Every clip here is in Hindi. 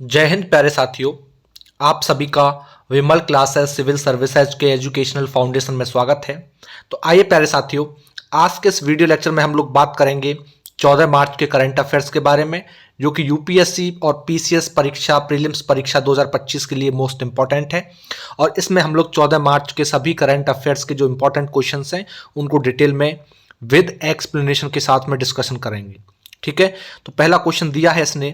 जय हिंद प्यारे साथियों। आप सभी का विमल क्लासेस सिविल सर्विसेज के एजुकेशनल फाउंडेशन में स्वागत है। तो आइए प्यारे साथियों, आज के इस वीडियो लेक्चर में हम लोग बात करेंगे 14 मार्च के करंट अफेयर्स के बारे में, जो कि यूपीएससी और पीसीएस परीक्षा प्रीलिम्स परीक्षा 2025 के लिए मोस्ट इंपॉर्टेंट है। और इसमें हम लोग 14 मार्च के सभी करंट अफेयर्स के जो इंपॉर्टेंट क्वेश्चन हैं उनको डिटेल में विद एक्सप्लेनेशन के साथ में डिस्कशन करेंगे। ठीक है, तो पहला क्वेश्चन दिया है इसने,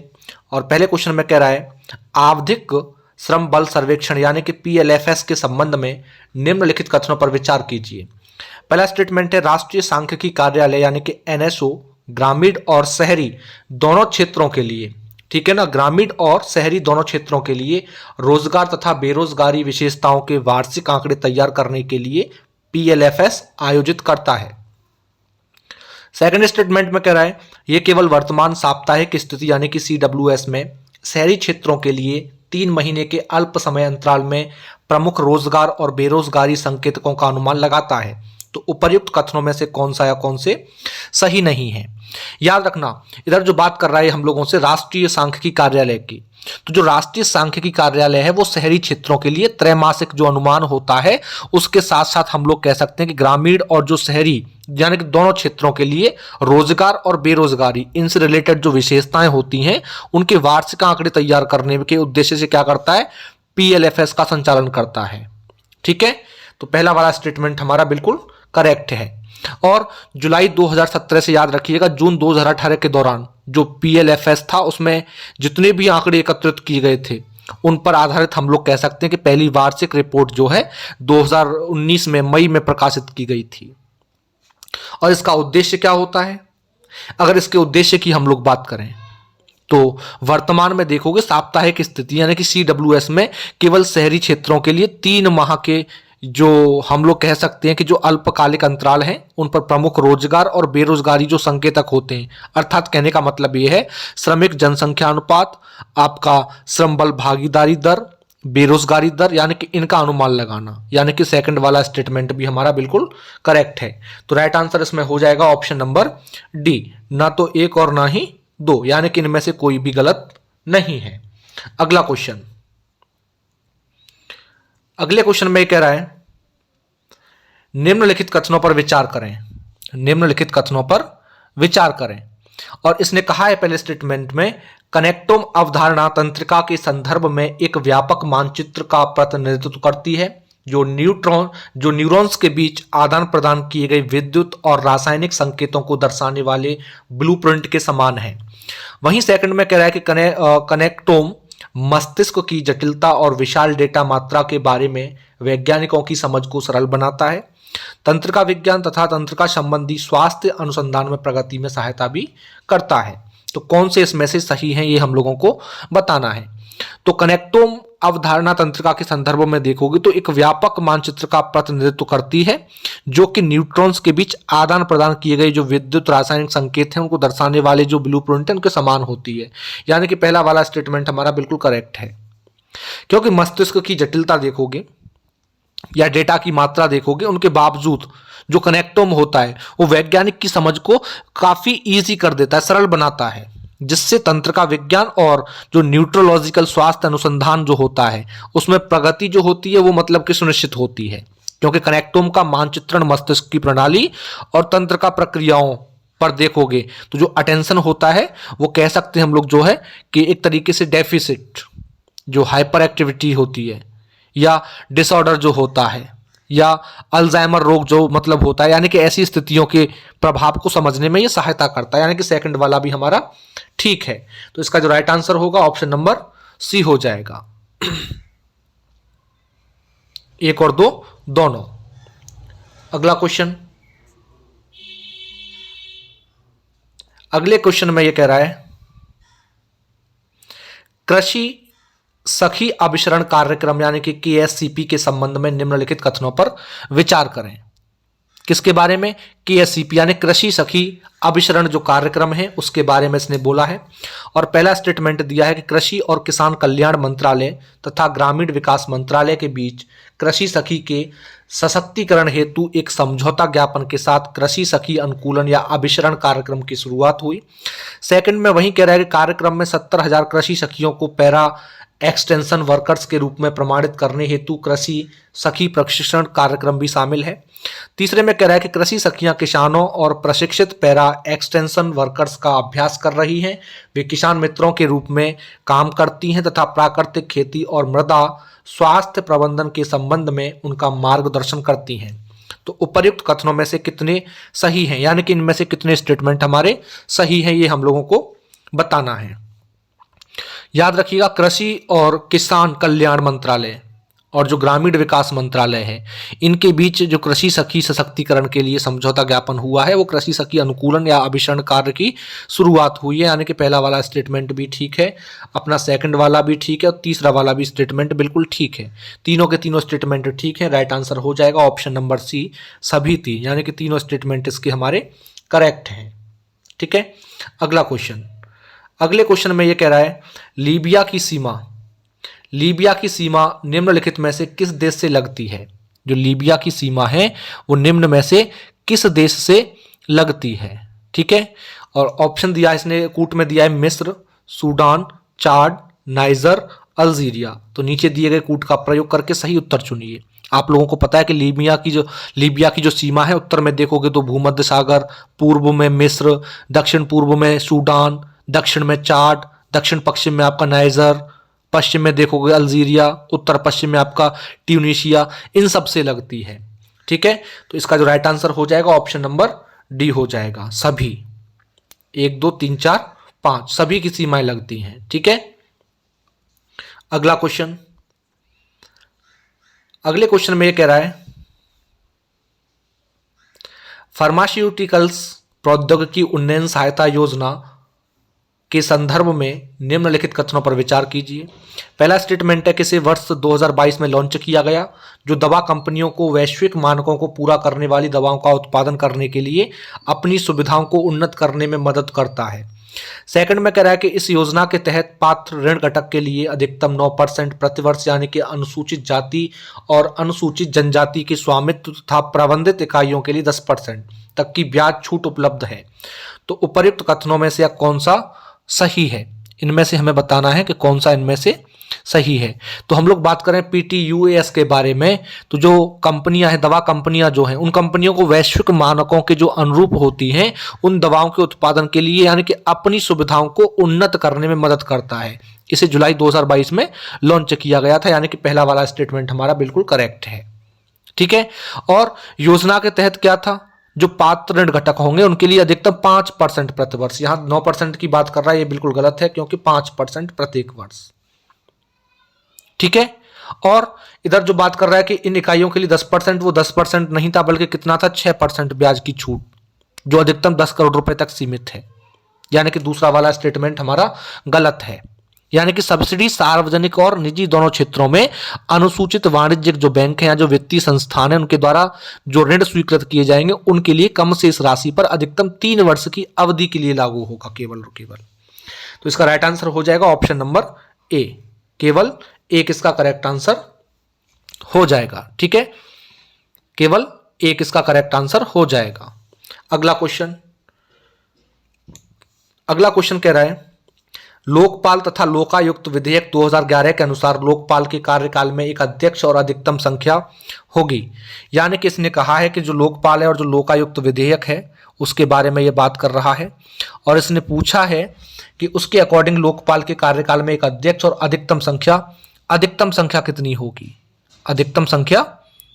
और पहले क्वेश्चन में कह रहा है आवधिक श्रम बल सर्वेक्षण यानी कि पीएलएफएस के संबंध में निम्नलिखित कथनों पर विचार कीजिए। पहला स्टेटमेंट है राष्ट्रीय सांख्यिकी कार्यालय यानी कि एनएसओ ग्रामीण और शहरी दोनों क्षेत्रों के लिए, ठीक है ना, ग्रामीण और शहरी दोनों क्षेत्रों के लिए रोजगार तथा बेरोजगारी विशेषताओं के वार्षिक आंकड़े तैयार करने के लिए पीएलएफएस आयोजित करता है। सेकंड स्टेटमेंट में कह रहा है यह केवल वर्तमान साप्ताहिक स्थिति यानी कि सीडब्ल्यूएस में शहरी क्षेत्रों के लिए 3 महीने के अल्प समय अंतराल में प्रमुख रोजगार और बेरोजगारी संकेतकों का अनुमान लगाता है। तो उपर्युक्त कथनों में से कौन सा या कौन से सही नहीं है। याद रखना, इधर जो बात कर रहा है हम लोगों से राष्ट्रीय सांख्यिकी कार्यालय की, तो जो राष्ट्रीय सांख्यिकी कार्यालय है वो शहरी क्षेत्रों के लिए त्रैमासिक जो अनुमान होता है उसके साथ साथ हम लोग कह सकते हैं कि ग्रामीण और जो शहरी यानी कि दोनों क्षेत्रों के लिए रोजगार और बेरोजगारी इनसे रिलेटेड जो विशेषताएं होती हैं उनके वार्षिक आंकड़े तैयार करने के उद्देश्य से क्या करता है, पीएलएफएस का संचालन करता है। ठीक है, तो पहला वाला स्टेटमेंट हमारा बिल्कुल करेक्ट है। और जुलाई 2017 से याद रखिएगा जून 2018 के दौरान जो पीएलएफएस था उसमें जितने भी आंकड़े एकत्रित किए गए थे उन पर आधारित हम लोग कह सकते हैं कि पहली वार्षिक रिपोर्ट जो है 2019 में मई में प्रकाशित की गई थी। और इसका उद्देश्य क्या होता है, अगर इसके उद्देश्य की हम लोग बात करें तो वर्तमान में देखोगे साप्ताहिक स्थिति यानी कि सीडब्ल्यूएस में केवल शहरी क्षेत्रों के लिए 3 माह के जो हम लोग कह सकते हैं कि जो अल्पकालिक अंतराल हैं उन पर प्रमुख रोजगार और बेरोजगारी जो संकेतक होते हैं, अर्थात कहने का मतलब ये है श्रमिक जनसंख्या अनुपात, आपका श्रम बल भागीदारी दर, बेरोजगारी दर, यानी कि इनका अनुमान लगाना, यानी कि सेकंड वाला स्टेटमेंट भी हमारा बिल्कुल करेक्ट है। तो राइट आंसर इसमें हो जाएगा ऑप्शन नंबर डी, ना तो एक और ना ही दो, यानी कि इनमें से कोई भी गलत नहीं है। अगला क्वेश्चन, अगले क्वेश्चन में कह रहा है निम्नलिखित कथनों पर विचार करें, निम्नलिखित कथनों पर विचार करें। और इसने कहा है पहले स्टेटमेंट में कनेक्टोम अवधारणा तंत्रिका के संदर्भ में एक व्यापक मानचित्र का प्रतिनिधित्व करती है जो न्यूरॉन्स के बीच आदान प्रदान किए गए विद्युत और रासायनिक संकेतों को दर्शाने वाले ब्लूप्रिंट के समान है। वहीं सेकंड में कह रहा है कि कनेक्टोम मस्तिष्क की जटिलता और विशाल डेटा मात्रा के बारे में वैज्ञानिकों की समझ को सरल बनाता है, तंत्रिका विज्ञान तथा तंत्रिका संबंधी स्वास्थ्य अनुसंधान में प्रगति में सहायता भी करता है। तो कौन से इसमें से सही हैं ये हम लोगों को बताना है। तो कनेक्टोम अवधारणा तंत्रिका के संदर्भ में देखोगे तो एक व्यापक मानचित्र का प्रतिनिधित्व करती है जो कि न्यूट्रॉन्स के बीच आदान प्रदान किए गए जो विद्युत रासायनिक संकेत हैं उनको दर्शाने वाले जो ब्लूप्रिंट है उनके समान होती है, यानी कि पहला वाला स्टेटमेंट हमारा बिल्कुल करेक्ट है। क्योंकि मस्तिष्क की जटिलता देखोगे या डेटा की मात्रा देखोगे उनके बावजूद जो कनेक्टोम होता है वो वैज्ञानिक की समझ को काफी इजी कर देता है, सरल बनाता है, जिससे तंत्रिका विज्ञान और जो न्यूट्रोलॉजिकल स्वास्थ्य अनुसंधान जो होता है उसमें प्रगति जो होती है वो मतलब कि सुनिश्चित होती है। क्योंकि कनेक्टोम का मानचित्रण मस्तिष्क की प्रणाली और तंत्रिका प्रक्रियाओं पर देखोगे तो जो अटेंशन होता है वो कह सकते हैं हम लोग जो है कि एक तरीके से डेफिसिट जो हाइपर एक्टिविटी होती है या डिसऑर्डर जो होता है या अल्जाइमर रोग जो मतलब होता है, यानी कि ऐसी स्थितियों के प्रभाव को समझने में ये सहायता करता है, यानी कि सेकंड वाला भी हमारा ठीक है। तो इसका जो राइट आंसर होगा ऑप्शन नंबर सी हो जाएगा। 1 और 2 दोनों। अगला क्वेश्चन, अगले क्वेश्चन में ये कह रहा है कृषि सखी अभिसरण कार्यक्रम यानी कि केएससीपी के संबंध में निम्नलिखित कथनों पर विचार करें। किसके बारे में, केएससीपी यानी कृषि सखी अभिसरण जो कार्यक्रम है उसके बारे में इसने बोला है। और पहला स्टेटमेंट दिया है कि कृषि और किसान कल्याण मंत्रालय तथा ग्रामीण विकास मंत्रालय के बीच कृषि सखी के सशक्तिकरण हेतु एक समझौता ज्ञापन के साथ कृषि सखी अनुकूलन या अभिसरण कार्यक्रम की शुरुआत हुई। सेकंड में वही कह रहा है कि कार्यक्रम में 70,000 कृषि सखियों को पैरा एक्सटेंशन वर्कर्स के रूप में प्रमाणित करने हेतु कृषि सखी प्रशिक्षण कार्यक्रम भी शामिल है। तीसरे में कह रहा है कि कृषि सखियां किसानों और प्रशिक्षित पैरा एक्सटेंशन वर्कर्स का अभ्यास कर रही हैं। वे किसान मित्रों के रूप में काम करती हैं तथा प्राकृतिक खेती और मृदा स्वास्थ्य प्रबंधन के संबंध में उनका मार्गदर्शन करती हैं। तो उपर्युक्त कथनों में से कितने सही हैं, यानी कि इनमें से कितने स्टेटमेंट हमारे सही हैं, ये हम लोगों को बताना है। याद रखिएगा, कृषि और किसान कल्याण मंत्रालय और जो ग्रामीण विकास मंत्रालय है, इनके बीच जो कृषि सखी सशक्तिकरण के लिए समझौता ज्ञापन हुआ है वो कृषि सखी अनुकूलन या अभिसरण कार्य की शुरुआत हुई है। यानी कि पहला वाला स्टेटमेंट भी ठीक है, अपना सेकंड वाला भी ठीक है और तीसरा वाला भी स्टेटमेंट बिल्कुल ठीक है। तीनों के तीनों स्टेटमेंट ठीक है। राइट आंसर हो जाएगा ऑप्शन नंबर सी, सभी तीन, यानी कि तीनों स्टेटमेंट इसके हमारे करेक्ट हैं। ठीक है। अगले क्वेश्चन में ये कह रहा है लीबिया की सीमा निम्नलिखित में से किस देश से लगती है। जो लीबिया की सीमा है वो निम्न में से किस देश से लगती है। ठीक है। और ऑप्शन दिया इसने कूट में दिया है मिस्र, सूडान, चाड, नाइजर, अल्जीरिया। तो नीचे दिए गए कूट का प्रयोग करके सही उत्तर चुनिए। आप लोगों को पता है कि लीबिया की जो सीमा है, उत्तर में देखोगे तो भूमध्य सागर, पूर्व में मिस्र, दक्षिण पूर्व में सूडान, दक्षिण में चाड, दक्षिण पश्चिम में आपका नाइजर, पश्चिम में देखोगे अल्जीरिया, उत्तर पश्चिम में आपका ट्यूनीशिया, इन सब से लगती है। ठीक है। तो इसका जो राइट आंसर हो जाएगा ऑप्शन नंबर डी हो जाएगा। सभी 1 2 3 4 5 सभी की सीमाएं लगती हैं। ठीक है। अगले क्वेश्चन में ये कह रहा है फार्मास्यूटिकल्स प्रौद्योगिकी उन्नयन सहायता योजना के संदर्भ में निम्नलिखित कथनों पर विचार कीजिए। पहला स्टेटमेंट है कि इसे वर्ष 2022 में लॉन्च किया गया, जो दवा कंपनियों को वैश्विक मानकों को पूरा करने वाली दवाओं का उत्पादन करने के लिए अपनी सुविधाओं को उन्नत करने में मदद करता है। सेकंड में कह रहा है कि इस योजना के तहत पात्र ऋण घटक के लिए अधिकतम 9% प्रतिवर्ष, यानी कि अनुसूचित जाति और अनुसूचित जनजाति के स्वामित्व तथा प्रबंधित इकाइयों के लिए 10% तक की ब्याज छूट उपलब्ध है। तो उपर्युक्त कथनों में से कौन सा सही है, इनमें से हमें बताना है कि कौन सा इनमें से सही है। तो हम लोग बात करें PTUAS के बारे में, तो जो कंपनियां हैं, दवा कंपनियां जो हैं, उन कंपनियों को वैश्विक मानकों के जो अनुरूप होती हैं उन दवाओं के उत्पादन के लिए, यानी कि अपनी सुविधाओं को उन्नत करने में मदद करता है। इसे जुलाई 2022 में लॉन्च किया गया था, यानी कि पहला वाला स्टेटमेंट हमारा बिल्कुल करेक्ट है। ठीक है। और योजना के तहत क्या था, जो पात्र ऋण घटक होंगे उनके लिए अधिकतम 5% प्रतिवर्ष, यहां 9% की बात कर रहा है, ये बिल्कुल गलत है क्योंकि 5% प्रत्येक वर्ष। ठीक है। और इधर जो बात कर रहा है कि इन इकाइयों के लिए 10%, वो 10% नहीं था बल्कि कितना था, 6% ब्याज की छूट, जो अधिकतम 10 करोड़ रुपए तक सीमित है। यानी कि दूसरा वाला स्टेटमेंट हमारा गलत है। यानी कि सब्सिडी सार्वजनिक और निजी दोनों क्षेत्रों में अनुसूचित वाणिज्यिक जो बैंक हैं या जो वित्तीय संस्थान हैं उनके द्वारा जो ऋण स्वीकृत किए जाएंगे उनके लिए कम शेष राशि पर अधिकतम 3 वर्ष की अवधि के लिए लागू होगा, केवल और केवल। तो इसका राइट आंसर हो जाएगा ऑप्शन नंबर ए, केवल एक इसका करेक्ट आंसर हो जाएगा। ठीक है। केवल एक इसका करेक्ट आंसर हो जाएगा। अगला क्वेश्चन कह रहा है लोकपाल तथा लोकायुक्त विधेयक 2011 के अनुसार लोकपाल के कार्यकाल में एक अध्यक्ष और अधिकतम संख्या होगी। यानी कि इसने कहा है कि जो लोकपाल है और जो लोकायुक्त विधेयक है उसके बारे में ये बात कर रहा है, और इसने पूछा है कि उसके अकॉर्डिंग लोकपाल के कार्यकाल में एक अध्यक्ष और अधिकतम संख्या कितनी होगी। अधिकतम संख्या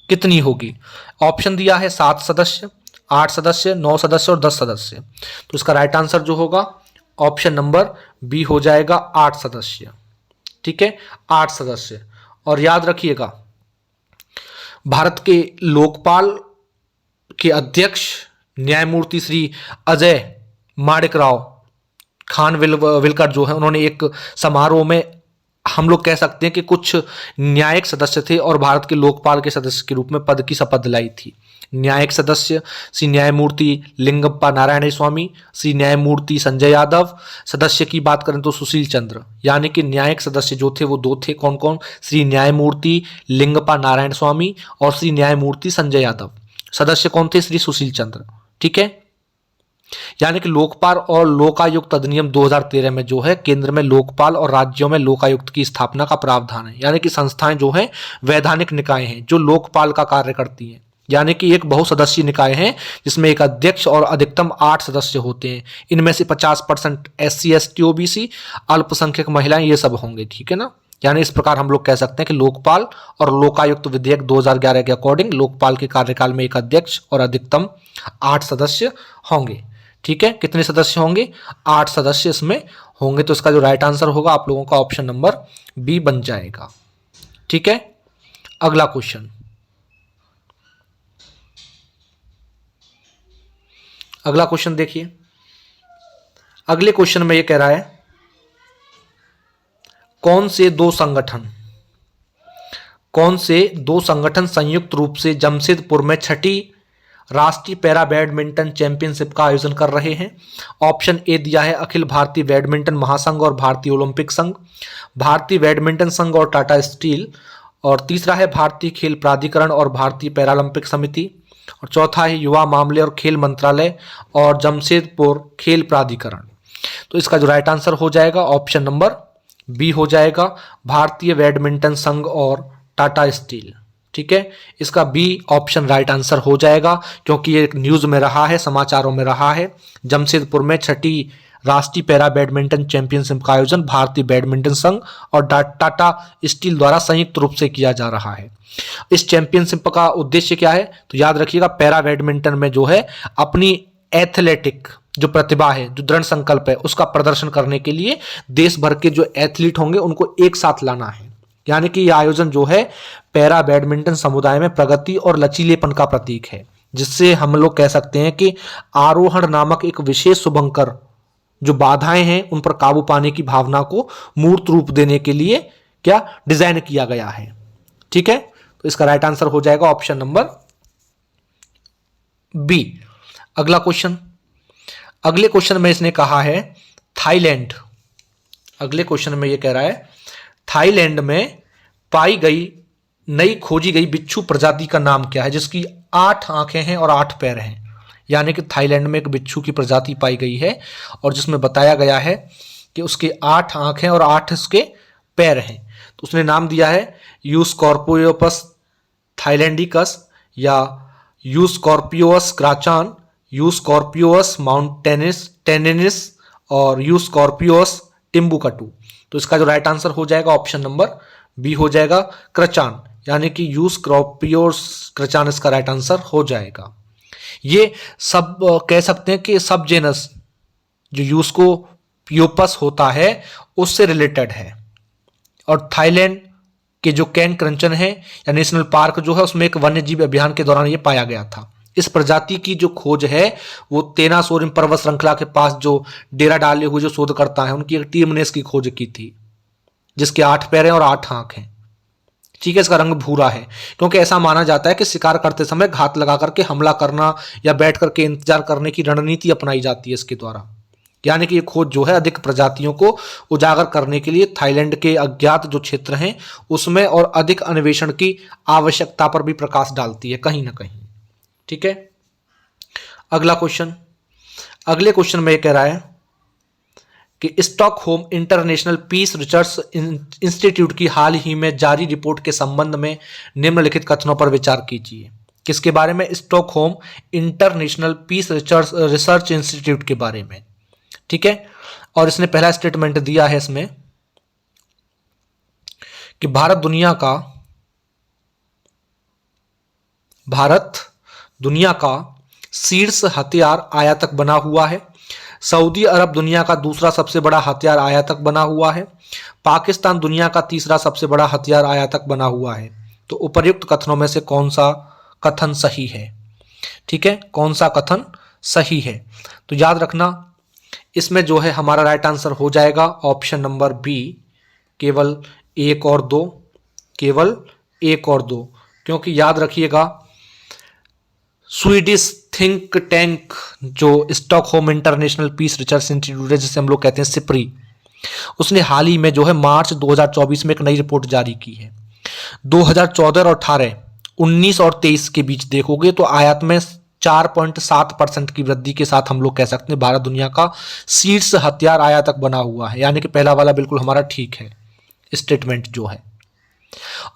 कितनी होगी। ऑप्शन दिया है 7 सदस्य, 8 सदस्य, 9 सदस्य और 10 सदस्य। तो इसका राइट आंसर जो होगा ऑप्शन नंबर बी हो जाएगा, 8 सदस्य। ठीक है, 8 सदस्य। और याद रखिएगा, भारत के लोकपाल के अध्यक्ष न्यायमूर्ति श्री अजय माणिकराव खानविलकर जो है, उन्होंने एक समारोह में, हम लोग कह सकते हैं कि कुछ न्यायिक सदस्य थे और भारत के लोकपाल के सदस्य के रूप में पद की शपथ दिलाई थी। न्यायिक सदस्य, सी न्यायमूर्ति लिंगप्पा नारायण स्वामी, सी न्यायमूर्ति संजय यादव। सदस्य की बात करें तो सुशील चंद्र। यानी कि न्यायिक सदस्य जो थे वो दो थे, कौन कौन? श्री न्यायमूर्ति लिंगप्पा नारायण स्वामी और श्री न्यायमूर्ति संजय यादव। सदस्य कौन थे? श्री सुशील चंद्र। ठीक है। यानी कि लोकपाल और लोकायुक्त अधिनियम 2013 में जो है केंद्र में लोकपाल और राज्यों में लोकायुक्त की स्थापना का प्रावधान है। यानी कि संस्थाएं जो है वैधानिक निकाय हैं जो लोकपाल का कार्य करती हैं। यानी कि एक बहुसदस्यीय निकाय है जिसमें एक अध्यक्ष और अधिकतम 8 सदस्य होते हैं। इनमें से 50% SC ST OBC, अल्पसंख्यक महिलाएं, ये सब होंगे। ठीक है ना। यानी इस प्रकार हम लोग कह सकते हैं कि लोकपाल और लोकायुक्त विधेयक 2011 के अकॉर्डिंग लोकपाल के कार्यकाल में एक अध्यक्ष और अधिकतम 8 सदस्य होंगे। ठीक है। कितने सदस्य होंगे? 8 सदस्य इसमें होंगे। तो इसका जो राइट आंसर होगा आप लोगों का ऑप्शन नंबर बी बन जाएगा। ठीक है। अगला क्वेश्चन, अगला क्वेश्चन देखिए। अगले क्वेश्चन में ये कह रहा है कौन से दो संगठन संयुक्त रूप से जमशेदपुर में 6ठी राष्ट्रीय पैरा बैडमिंटन चैंपियनशिप का आयोजन कर रहे हैं? ऑप्शन ए दिया है अखिल भारतीय बैडमिंटन महासंघ और भारतीय ओलंपिक संघ, भारतीय बैडमिंटन संघ और टाटा स्टील, और तीसरा है भारतीय खेल प्राधिकरण और भारतीय पैरालंपिक समिति, और चौथा है युवा मामले और खेल मंत्रालय और जमशेदपुर खेल प्राधिकरण। तो इसका जो राइट आंसर हो जाएगा ऑप्शन नंबर बी हो जाएगा, भारतीय बैडमिंटन संघ और टाटा स्टील। ठीक है। इसका बी ऑप्शन राइट आंसर हो जाएगा क्योंकि ये न्यूज में रहा है, समाचारों में रहा है। जमशेदपुर में 6ठी राष्ट्रीय पैरा बैडमिंटन चैंपियनशिप का आयोजन भारतीय बैडमिंटन संघ और टाटा स्टील द्वारा संयुक्त रूप से किया जा रहा है। इस चैंपियनशिप का उद्देश्य क्या है? तो याद रखिएगा, पैरा बैडमिंटन में जो है अपनी एथलेटिक जो प्रतिभा है, जो दृढ़ संकल्प है, उसका प्रदर्शन करने के लिए देश भर के जो एथलीट होंगे उनको एक साथ लाना है। यानी कि यह आयोजन जो है पैरा बैडमिंटन समुदाय में प्रगति और लचीलेपन का प्रतीक है, जिससे हम लोग कह सकते हैं कि आरोहण नामक एक विशेष शुभंकर जो बाधाएं हैं उन पर काबू पाने की भावना को मूर्त रूप देने के लिए क्या डिजाइन किया गया है। ठीक है। तो इसका राइट आंसर हो जाएगा ऑप्शन नंबर बी। अगला क्वेश्चन, अगले क्वेश्चन में इसने कहा है थाईलैंड। अगले क्वेश्चन में यह कह रहा है थाईलैंड में पाई गई नई खोजी गई बिच्छू प्रजाति का नाम क्या है जिसकी 8 आंखें हैं और 8 पैर हैं? यानी कि थाईलैंड में एक बिच्छू की प्रजाति पाई गई है और जिसमें बताया गया है कि उसके 8 आंखें और 8 उसके पैर हैं। तो उसने नाम दिया है यूस्कॉर्पियोपस थाईलैंडिकस या यूस्कॉर्पियोस क्राचान, यूस्कॉर्पियोस माउंटेनिस और यूस्कॉर्पियोस टिम्बुकटू। तो इसका जो राइट आंसर हो जाएगा ऑप्शन नंबर बी हो जाएगा, क्रचान। यानी कि यूस्कॉर्पियोस क्रचान इसका राइट आंसर हो जाएगा। ये सब कह सकते हैं कि सब जेनस जो यूस्कोपियोपस होता है उससे रिलेटेड है। और थाईलैंड के जो कैन क्रंचन है या नेशनल पार्क जो है उसमें एक वन्यजीव अभियान के दौरान ये पाया गया था। इस प्रजाति की जो खोज है वो तेनासोरिन पर्वत श्रृंखला के पास जो डेरा डाले हुए जो शोधकर्ता है उनकी एक टीम ने इसकी खोज की थी, जिसके 8 पैर हैं और 8 आंख हैं। ठीक है। इसका रंग भूरा है क्योंकि ऐसा माना जाता है कि शिकार करते समय घात लगा करके हमला करना या बैठ करके इंतजार करने की रणनीति अपनाई जाती है इसके द्वारा। यानी कि ये खोज जो है अधिक प्रजातियों को उजागर करने के लिए थाईलैंड के अज्ञात जो क्षेत्र हैं उसमें और अधिक अन्वेषण की आवश्यकता पर भी प्रकाश डालती है कहीं ना कहीं। ठीक है। अगला क्वेश्चन, अगले क्वेश्चन में ये कह रहा है कि Stockholm international peace research institute की हाल ही में जारी रिपोर्ट के संबंध में निम्नलिखित कथनों पर विचार कीजिए। किसके बारे में? Stockholm international peace research institute के बारे में। ठीक है। और इसने पहला स्टेटमेंट दिया है इसमें कि भारत दुनिया का शीर्ष हथियार आयातक बना हुआ है। सऊदी अरब दुनिया का दूसरा सबसे बड़ा हथियार आयातक बना हुआ है। पाकिस्तान दुनिया का तीसरा सबसे बड़ा हथियार आयातक बना हुआ है। तो उपर्युक्त कथनों में से कौन सा कथन सही है? ठीक है। कौन सा कथन सही है? तो याद रखना इसमें जो है हमारा राइट आंसर हो जाएगा ऑप्शन नंबर बी, केवल 1 और 2, केवल 1 और 2। क्योंकि याद रखिएगा स्वीडिश थिंक टैंक जो Stockholm international peace research institute है, जिसे हम लोग कहते हैं सिप्री, उसने हाल ही में जो है मार्च 2024 में एक नई रिपोर्ट जारी की है। 2014 और 18, 19 और 23 के बीच देखोगे तो आयात में 4.7% की वृद्धि के साथ हम लोग कह सकते हैं भारत दुनिया का शीर्ष हथियार आयातक बना हुआ है। यानी कि पहला वाला बिल्कुल हमारा ठीक है स्टेटमेंट जो है।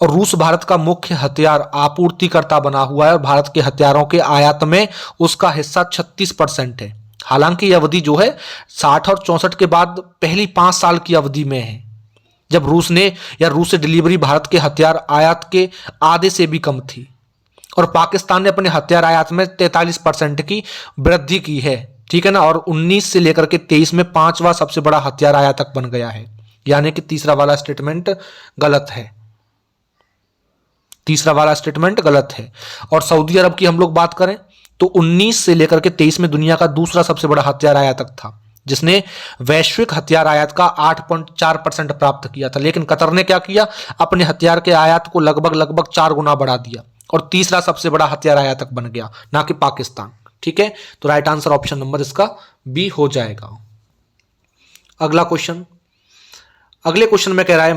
और रूस भारत का मुख्य हथियार आपूर्तिकर्ता बना हुआ है और भारत के हथियारों के आयात में उसका हिस्सा 36% है। हालांकि यह अवधि जो है 60 और 64 के बाद पहली 5 साल की अवधि में है, जब रूस से डिलीवरी भारत के हथियार आयात के आधे से भी कम थी। और पाकिस्तान ने अपने हथियार आयात में 43% की वृद्धि की है, ठीक है ना। और 19 से लेकर के 23 में 5वां सबसे बड़ा हथियार आयातक बन गया है। यानी कि तीसरा वाला स्टेटमेंट गलत है, तीसरा वाला स्टेटमेंट गलत है। और सऊदी अरब की हम लोग बात करें तो 19 से लेकर के 23 में दुनिया का दूसरा सबसे बड़ा हथियार आयातक था, जिसने वैश्विक हथियार आयात का 8.4% प्राप्त किया था। लेकिन कतर ने क्या किया, अपने हथियार के आयात को लगभग 4 गुना बढ़ा दिया और तीसरा सबसे बड़ा हथियार आयातक बन गया, ना कि पाकिस्तान। ठीक है, तो राइट आंसर ऑप्शन नंबर इसका बी हो जाएगा। अगला क्वेश्चन, अगले क्वेश्चन में कह रहा है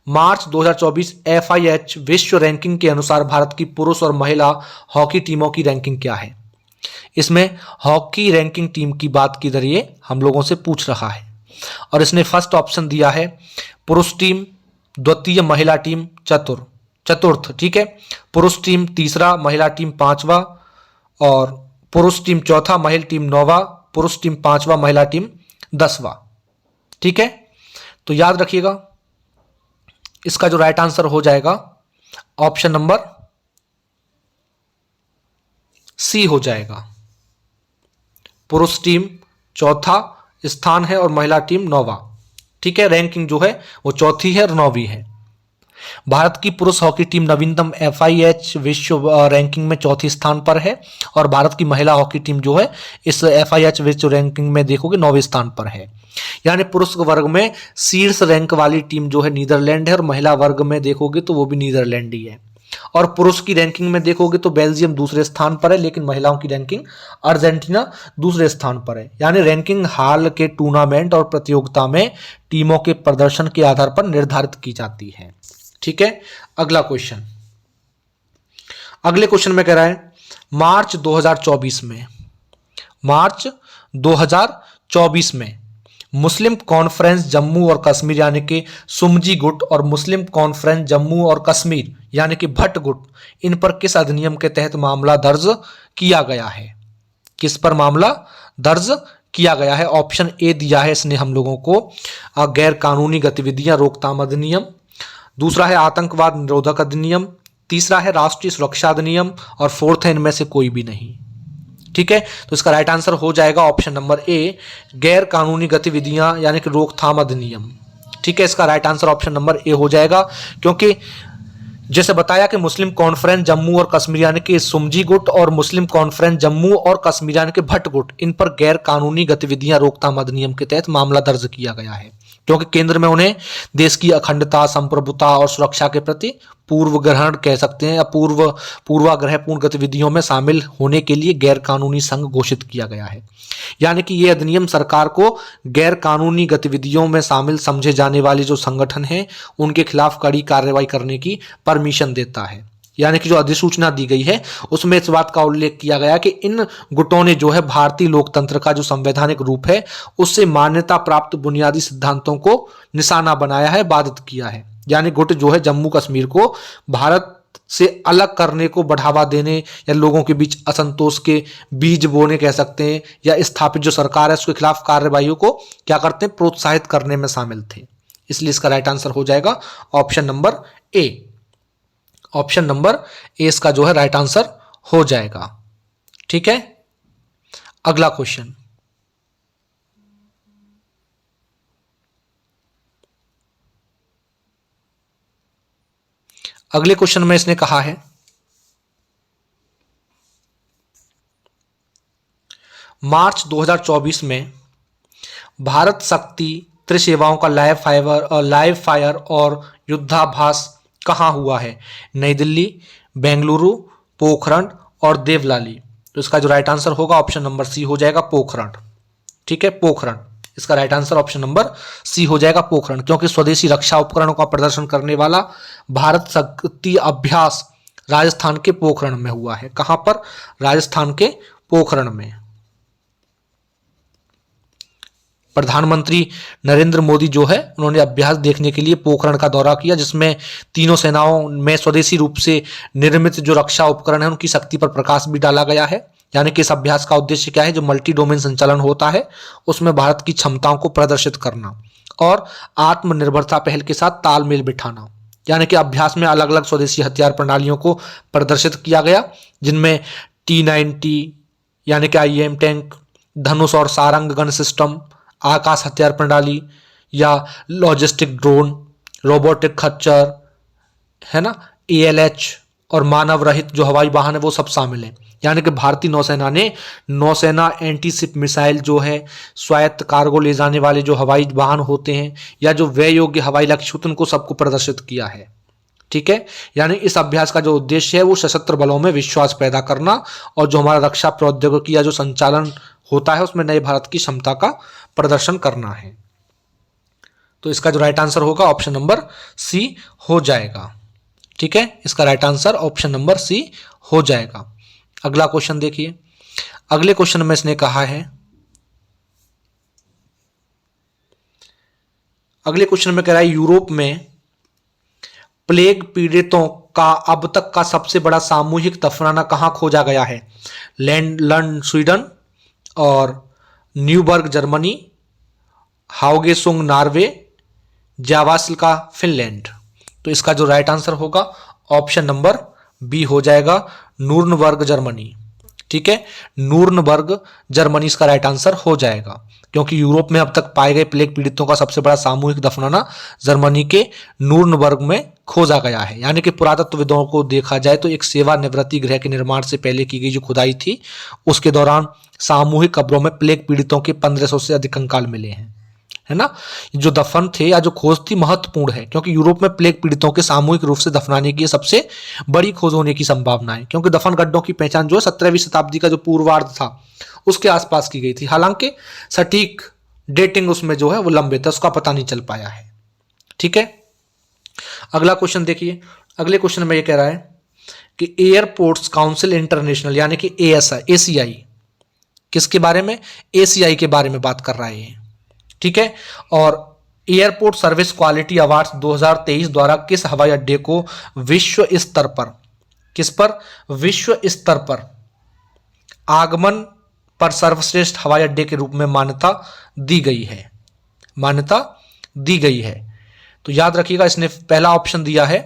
मार्च 2024 FIH विश्व रैंकिंग के अनुसार भारत की पुरुष और महिला हॉकी टीमों की रैंकिंग क्या है। इसमें हॉकी रैंकिंग टीम की बात की जरिए हम लोगों से पूछ रहा है और इसने फर्स्ट ऑप्शन दिया है पुरुष टीम, द्वितीय महिला टीम चतुर्थ, ठीक है, पुरुष टीम तीसरा, महिला टीम 5वां, और पुरुष टीम चौथा, महिला टीम 9वां, पुरुष टीम 5वां, महिला टीम 10वां। ठीक है, तो याद रखिएगा इसका जो राइट आंसर हो जाएगा ऑप्शन नंबर सी हो जाएगा। पुरुष टीम चौथा स्थान है और महिला टीम 9वां। ठीक है, रैंकिंग जो है वो चौथी है और 9वीं है। भारत की पुरुष हॉकी टीम नवीनतम FIH विश्व रैंकिंग में चौथी स्थान पर है और भारत की महिला हॉकी टीम जो है इस FIH विश्व रैंकिंग में देखोगे 9वें स्थान पर है। यानी पुरुष वर्ग में शीर्ष रैंक वाली टीम जो है नीदरलैंड है और महिला वर्ग में देखोगे तो वो भी नीदरलैंड ही है। और पुरुष की रैंकिंग में देखोगे तो बेल्जियम दूसरे स्थान पर है, लेकिन महिलाओं की रैंकिंग अर्जेंटीना दूसरे स्थान पर है। यानी रैंकिंग हाल के टूर्नामेंट और प्रतियोगिता में टीमों के प्रदर्शन के आधार पर निर्धारित की जाती है। ठीक है, अगला क्वेश्चन, अगले क्वेश्चन में कह रहा है मार्च 2024 में मुस्लिम कॉन्फ्रेंस जम्मू और कश्मीर यानी कि सुमजी गुट और मुस्लिम कॉन्फ्रेंस जम्मू और कश्मीर यानी कि भट्ट गुट, इन पर किस अधिनियम के तहत मामला दर्ज किया गया है। किस पर मामला दर्ज किया गया है। ऑप्शन ए दिया है इसने हम लोगों को गैर कानूनी गतिविधियां रोकथाम अधिनियम, दूसरा है आतंकवाद निरोधक अधिनियम, तीसरा है राष्ट्रीय सुरक्षा अधिनियम और फोर्थ है इनमें से कोई भी नहीं। ठीक है, तो इसका राइट आंसर हो जाएगा ऑप्शन नंबर ए गैर कानूनी गतिविधियां यानी कि रोकथाम अधिनियम। ठीक है, इसका right answer option number A हो जाएगा, क्योंकि जैसे बताया कि मुस्लिम कॉन्फ्रेंस जम्मू और कश्मीर यानी कि सुमजी गुट और मुस्लिम कॉन्फ्रेंस जम्मू और कश्मीर यानी कि भट्ट गुट, इन पर गैर कानूनी गतिविधियां रोकथाम अधिनियम के तहत मामला दर्ज किया गया है, क्योंकि केंद्र में उन्हें देश की अखंडता, संप्रभुता और सुरक्षा के प्रति पूर्व ग्रहण कह सकते हैं या पूर्वाग्रहपूर्ण गतिविधियों में शामिल होने के लिए गैर कानूनी संघ घोषित किया गया है। यानी कि यह अधिनियम सरकार को गैर कानूनी गतिविधियों में शामिल समझे जाने वाले जो संगठन हैं उनके खिलाफ कड़ी कार्रवाई करने की परमिशन देता है। यानी कि जो अधिसूचना दी गई है उसमें इस बात का उल्लेख किया गया कि इन गुटों ने जो है भारतीय लोकतंत्र का जो संवैधानिक रूप है उससे मान्यता प्राप्त बुनियादी सिद्धांतों को निशाना बनाया है, बाधित किया है। यानी गुट जो है जम्मू कश्मीर को भारत से अलग करने को बढ़ावा देने या लोगों के बीच असंतोष के बीज बोने कह सकते हैं, या स्थापित जो सरकार है उसके खिलाफ कार्रवाइयों को क्या करते हैं, प्रोत्साहित करने में शामिल थे। इसलिए इसका राइट आंसर हो जाएगा option number A. Option number A इसका जो है राइट आंसर हो जाएगा। ठीक है, अगला क्वेश्चन, अगले क्वेश्चन में इसने कहा है मार्च 2024 में भारत शक्ति त्रिसेवाओं का लाइव फायर और युद्धाभ्यास कहां हुआ है। नई दिल्ली, बेंगलुरु, पोखरण और देवलाली। तो इसका जो राइट आंसर होगा ऑप्शन नंबर सी हो जाएगा, पोखरण। ठीक है, पोखरण। इसका right answer option number C हो जाएगा, पोखरण, क्योंकि स्वदेशी रक्षा उपकरणों का प्रदर्शन करने वाला भारत शक्ति अभ्यास राजस्थान के पोखरण में हुआ है। कहां पर? राजस्थान के पोखरण में। प्रधानमंत्री नरेंद्र मोदी जो है उन्होंने अभ्यास देखने के लिए पोखरण का दौरा किया, जिसमें तीनों सेनाओं में स्वदेशी रूप से निर्मित जो रक्षा उपकरण है उनकी शक्ति पर प्रकाश भी डाला गया है। यानी कि इस अभ्यास का उद्देश्य क्या है? जो मल्टी डोमेन संचालन होता है उसमें भारत की क्षमताओं को प्रदर्शित करना और आत्मनिर्भरता पहल के साथ तालमेल बिठाना। यानी कि अभ्यास में अलग अलग स्वदेशी हथियार प्रणालियों को प्रदर्शित किया गया, जिनमें T-90 यानी कि IM टैंक, धनुष और सारंग गन सिस्टम, आकाश हथियार प्रणाली या लॉजिस्टिक ड्रोन, रोबोटिक खच्चर, है ना, ALH और मानव रहित जो हवाई वाहन है वो सब शामिल हैं। यानी कि भारतीय नौसेना ने नौसेना एंटी शिप मिसाइल जो है, स्वायत्त कार्गो ले जाने वाले जो हवाई वाहन होते हैं या जो व्यय योग्य हवाई लक्ष्य होते हैं उनको सबको प्रदर्शित किया है। ठीक है, यानी इस अभ्यास का जो उद्देश्य है वो सशस्त्र बलों में विश्वास पैदा करना और जो हमारा रक्षा प्रौद्योगिकी या जो संचालन होता है उसमें नए भारत की क्षमता का प्रदर्शन करना है। तो इसका जो राइट आंसर होगा ऑप्शन नंबर सी हो जाएगा। ठीक है, इसका right answer option number C हो जाएगा। अगला क्वेश्चन देखिए। अगले क्वेश्चन में इसने कहा है, अगले क्वेश्चन में कह रहा है यूरोप में प्लेग पीड़ितों का अब तक का सबसे बड़ा सामूहिक दफनाना कहां खोजा गया है? लंदन स्वीडन और न्यूबर्ग जर्मनी, हाउगेसुंग नॉर्वे, जावास्लिका फिनलैंड। तो इसका जो राइट आंसर होगा ऑप्शन नंबर बी हो जाएगा, नूर्नबर्ग जर्मनी। ठीक है, नूर्नबर्ग जर्मनी इसका राइट आंसर हो जाएगा, क्योंकि यूरोप में अब तक पाए गए प्लेग पीड़ितों का सबसे बड़ा सामूहिक दफनाना जर्मनी के नूर्नबर्ग में खोजा गया है। यानी कि पुरातत्वविदों को देखा जाए तो एक सेवानिवृत्ति गृह के निर्माण से पहले की गई जो खुदाई थी उसके दौरान सामूहिक कब्रों में प्लेग पीड़ितों के 1500 से अधिक कंकाल मिले हैं, है ना। जो दफन थे या जो खोज थी महत्वपूर्ण है, क्योंकि यूरोप में प्लेग पीड़ितों के सामूहिक रूप से दफनाने की सबसे बड़ी खोज होने की संभावना है, क्योंकि दफन गड्ढों की पहचान जो है 17वीं शताब्दी का जो पूर्वार्ध था उसके आसपास की गई थी। हालांकि सटीक डेटिंग उसमें जो है वो लंबे था, उसका पता नहीं चल पाया है। ठीक है, अगला क्वेश्चन देखिए। अगले क्वेश्चन में ये कह रहा है कि एयरपोर्ट्स काउंसिल इंटरनेशनल यानी कि ACI किसके बारे में? ACI के बारे में बात कर रहा है। ठीक है, और एयरपोर्ट सर्विस क्वालिटी अवार्ड्स 2023 द्वारा किस हवाई अड्डे को विश्व स्तर पर, किस पर? विश्व स्तर पर आगमन पर सर्वश्रेष्ठ हवाई अड्डे के रूप में मान्यता दी गई है, मान्यता दी गई है। तो याद रखिएगा, इसने पहला ऑप्शन दिया है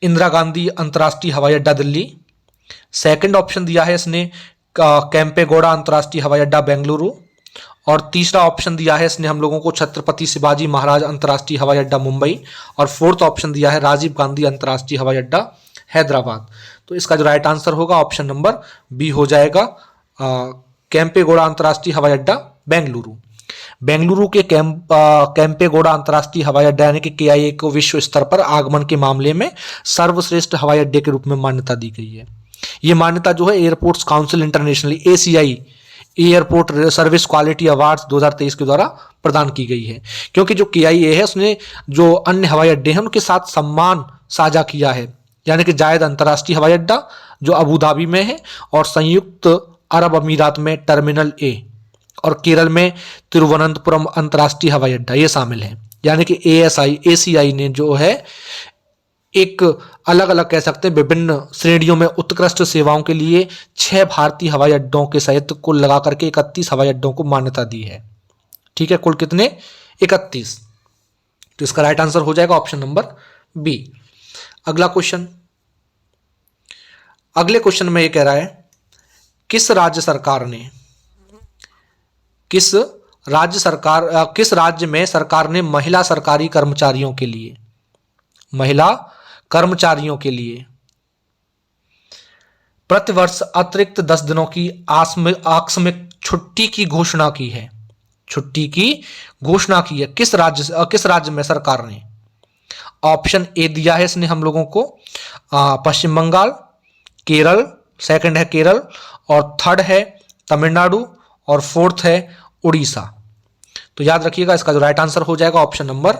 इंदिरा गांधी अंतर्राष्ट्रीय हवाई अड्डा दिल्ली, सेकंड ऑप्शन दिया है इसने कैंपेगौड़ा अंतर्राष्ट्रीय हवाई अड्डा बेंगलुरु, और तीसरा ऑप्शन दिया है इसने हम लोगों को छत्रपति शिवाजी महाराज अंतर्राष्ट्रीय हवाई अड्डा मुंबई, और फोर्थ ऑप्शन दिया है राजीव गांधी अंतर्राष्ट्रीय हवाई अड्डा हैदराबाद। तो इसका जो राइट आंसर होगा ऑप्शन नंबर बी हो जाएगा, कैंपेगौड़ा अंतर्राष्ट्रीय हवाई अड्डा बेंगलुरु। बेंगलुरु के कैंपेगौड़ा अंतर्राष्ट्रीय हवाई अड्डा यानी कि KIA को विश्व स्तर पर आगमन के मामले में सर्वश्रेष्ठ हवाई अड्डे के रूप में मान्यता दी गई है। ये मान्यता जो है airports council international ACI airport service quality awards 2023 के द्वारा प्रदान की गई है, क्योंकि जो KIA है उसने जो अन्य हवाई अड्डे हैं उनके साथ सम्मान साझा किया है। यानी कि जायद अंतर्राष्ट्रीय हवाई अड्डा जो अबू धाबी में है, और संयुक्त अरब अमीरात में टर्मिनल A, और केरल में तिरुवनंतपुरम अंतर्राष्ट्रीय हवाई अड्डा ये शामिल है। यानी कि ACI ने जो है एक अलग अलग कह सकते हैं विभिन्न श्रेणियों में उत्कृष्ट सेवाओं के लिए 6 भारतीय हवाई अड्डों के सहित कुल लगा करके 31 हवाई अड्डों को मान्यता दी है। ठीक है, कुल कितने? 31। तो इसका राइट आंसर हो जाएगा ऑप्शन नंबर बी। अगला क्वेश्चन, अगले क्वेश्चन में ये कह रहा है किस राज्य में सरकार ने महिला सरकारी कर्मचारियों के लिए प्रतिवर्ष अतिरिक्त 10 दिनों की आकस्मिक छुट्टी की घोषणा की है? किस राज्य में सरकार ने? ऑप्शन ए दिया है इसने हम लोगों को पश्चिम बंगाल, केरल, सेकंड है केरल, और थर्ड है तमिलनाडु, और फोर्थ है उड़ीसा। तो याद रखिएगा इसका जो राइट आंसर हो जाएगा ऑप्शन नंबर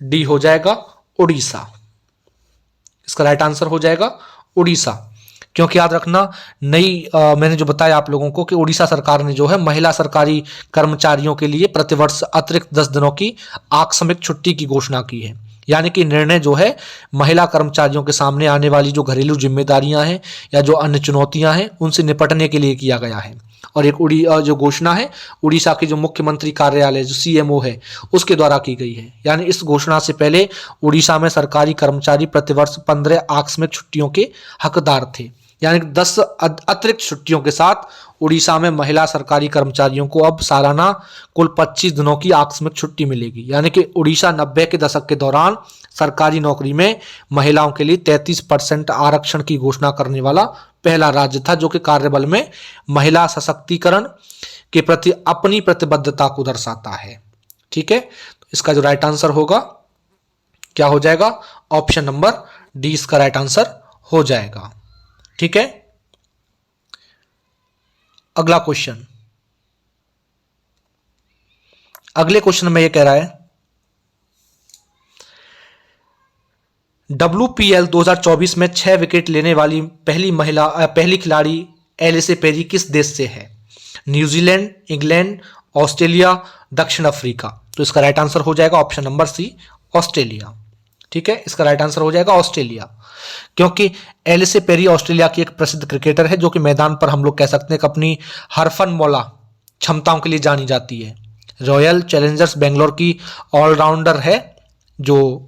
डी हो जाएगा, उड़ीसा। इसका राइट आंसर हो जाएगा उड़ीसा। क्योंकि याद रखना मैंने जो बताया आप लोगों को कि उड़ीसा सरकार ने जो है महिला सरकारी कर्मचारियों के लिए प्रतिवर्ष अतिरिक्त 10 दिनों की आकस्मिक छुट्टी की घोषणा की है। यानी कि निर्णय जो है महिला कर्मचारियों के सामने आने वाली जो घरेलू जिम्मेदारियां हैं या जो अन्य चुनौतियां हैं उनसे निपटने के लिए किया गया है। और एक जो घोषणा है उड़ीसा की जो मुख्यमंत्री कार्यालय जो CMO है उसके द्वारा की गई है। यानी इस घोषणा से पहले उड़ीसा में सरकारी कर्मचारी प्रतिवर्ष 15 आकस्मिक छुट्टियों के हकदार थे। यानी 10 अतिरिक्त छुट्टियों के साथ उड़ीसा में महिला सरकारी कर्मचारियों को अब सालाना कुल 25 दिनों की आकस्मिक छुट्टी मिलेगी। यानी कि उड़ीसा 90 के दशक के दौरान सरकारी नौकरी में महिलाओं के लिए 33% आरक्षण की घोषणा करने वाला पहला राज्य था, जो कि कार्यबल में महिला सशक्तिकरण के प्रति अपनी प्रतिबद्धता को दर्शाता है। ठीक है, तो इसका जो राइट आंसर होगा क्या हो जाएगा, ऑप्शन नंबर डी इसका राइट आंसर हो जाएगा। ठीक है, अगला क्वेश्चन, अगले क्वेश्चन में यह कह रहा है WPL 2024 में 6 विकेट लेने वाली पहली खिलाड़ी एलिसे पेरी किस देश से है? न्यूजीलैंड, इंग्लैंड, ऑस्ट्रेलिया, दक्षिण अफ्रीका। तो इसका राइट आंसर हो जाएगा ऑप्शन नंबर सी, ऑस्ट्रेलिया। ठीक है, इसका राइट आंसर हो जाएगा ऑस्ट्रेलिया, क्योंकि एलिसे पेरी ऑस्ट्रेलिया की एक प्रसिद्ध क्रिकेटर है जो कि मैदान पर हम लोग कह सकते हैं कि अपनी हरफनमौला क्षमताओं के लिए जानी जाती है। रॉयल चैलेंजर्स बेंगलोर की ऑलराउंडर है जो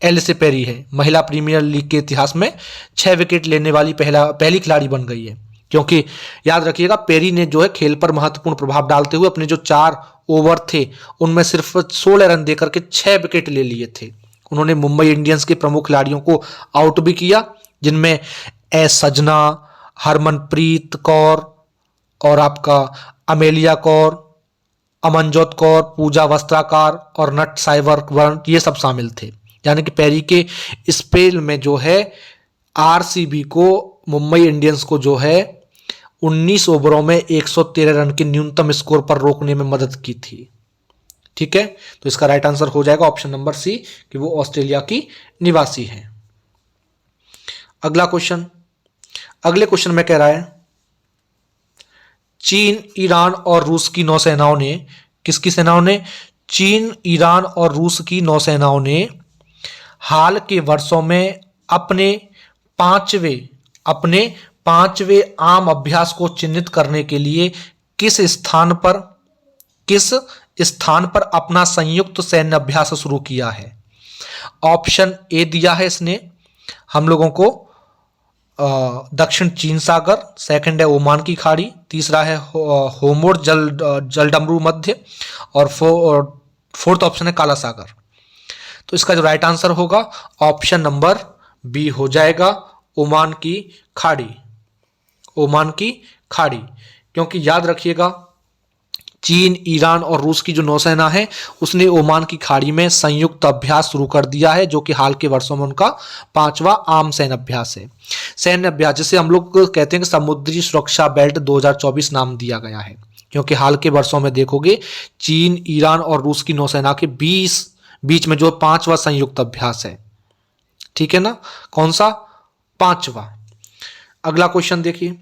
एलिसे पेरी है। महिला प्रीमियर लीग के इतिहास में 6 विकेट लेने वाली पहली खिलाड़ी बन गई है। क्योंकि याद रखिएगा पेरी ने जो है खेल पर महत्वपूर्ण प्रभाव डालते हुए अपने जो 4 ओवर थे उनमें सिर्फ 16 रन देकर के 6 विकेट ले लिए थे। उन्होंने मुंबई इंडियंस के प्रमुख खिलाड़ियों को आउट भी किया, जिनमें एस सजना, हरमनप्रीत कौर और आपका अमेलिया कौर, अमनजोत कौर, पूजा वस्त्राकार और नट साइवर ये सब शामिल थे। यानी कि पेरी के स्पेल में जो है RCB को मुंबई इंडियंस को जो है 19 ओवरों में 113 रन के न्यूनतम स्कोर पर रोकने में मदद की थी। ठीक है, तो इसका राइट आंसर हो जाएगा ऑप्शन नंबर सी कि वो ऑस्ट्रेलिया की निवासी है। अगला क्वेश्चन, अगले क्वेश्चन में कह रहा है चीन, ईरान और रूस की नौसेनाओं ने, किसकी सेनाओं ने? चीन, ईरान और रूस की नौसेनाओं ने हाल के वर्षों में अपने पांचवें आम अभ्यास को चिन्हित करने के लिए किस स्थान पर अपना संयुक्त सैन्य अभ्यास शुरू किया है? ऑप्शन ए दिया है इसने हम लोगों को दक्षिण चीन सागर, सेकंड है ओमान की खाड़ी, तीसरा है होमोर जलडमरू मध्य, और फोर्थ ऑप्शन है काला सागर। तो इसका जो राइट आंसर होगा ऑप्शन नंबर बी हो जाएगा, ओमान की खाड़ी। ओमान की खाड़ी, क्योंकि याद रखिएगा चीन, ईरान और रूस की जो नौसेना है उसने ओमान की खाड़ी में संयुक्त अभ्यास शुरू कर दिया है, जो कि हाल के वर्षों में उनका 5वां आम सैन्य अभ्यास है। सैन्य अभ्यास जिसे हम लोग कहते हैं कि समुद्री सुरक्षा बेल्ट 2024 नाम दिया गया है, क्योंकि हाल के वर्षों में देखोगे चीन, ईरान और रूस की नौसेना के बीच में जो 5वां संयुक्त अभ्यास है। ठीक है ना, कौन सा? 5वां। अगला क्वेश्चन देखिए,